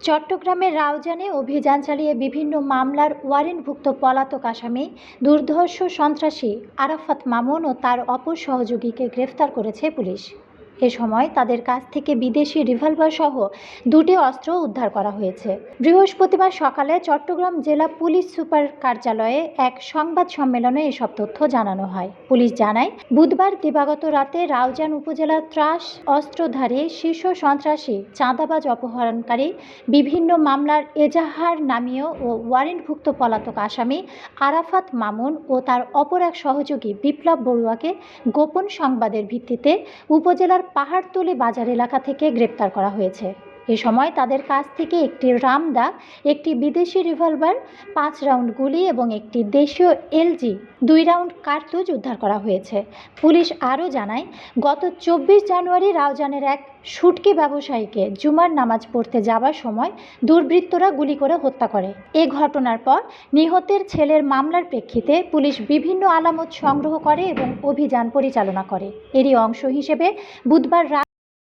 চট্টগ্রামের রাউজানে অভিযান চালিয়ে বিভিন্ন মামলার ওয়ারেন্টভুক্ত পলাতক আসামি দুর্ধর্ষ সন্ত্রাসী আরাফাত মামুন ও তার অপর সহযোগীকে গ্রেফতার করেছে পুলিশ। এ সময় তাদের কাছ থেকে বিদেশি রিভলভার সহ দুটি অস্ত্র উদ্ধার করা হয়েছে। বৃহস্পতিবার সকালে চট্টগ্রাম জেলা পুলিশ সুপার কার্যালয়ে এক সংবাদ সম্মেলনে এসব তথ্য জানানো হয়। পুলিশ জানায়, বুধবার দিবাগত রাতে রাউজান উপজেলার ত্রাস অস্ত্রধারী শীর্ষ সন্ত্রাসী চাঁদাবাজ অপহরণকারী বিভিন্ন মামলার এজাহার নামীয় ও ওয়ারেন্টভুক্ত পলাতক আসামি আরাফাত মামুন ও তার অপর এক সহযোগী বিপ্লব বড়ুয়াকে গোপন সংবাদের ভিত্তিতে উপজেলার পাহাড়তলী বাজার এলাকা থেকে গ্রেপ্তার করা হয়েছে। এ সময় তাদের কাছ থেকে একটি রামদা, একটি বিদেশি রিভলভার, 5 রাউন্ড গুলি এবং একটি দেশীয় এলজি 2 রাউন্ড কার্তুজ উদ্ধার করা হয়েছে। পুলিশ আরও জানায়, গত 24 জানুয়ারি রাউজানের এক শুটকি ব্যবসায়ীকে জুমার নামাজ পড়তে যাবার সময় দুর্বৃত্তরা গুলি করে হত্যা করে। এ ঘটনার পর নিহতের ছেলের মামলার প্রেক্ষিতে পুলিশ বিভিন্ন আলামত সংগ্রহ করে এবং অভিযান পরিচালনা করে। এরই অংশ হিসেবে বুধবার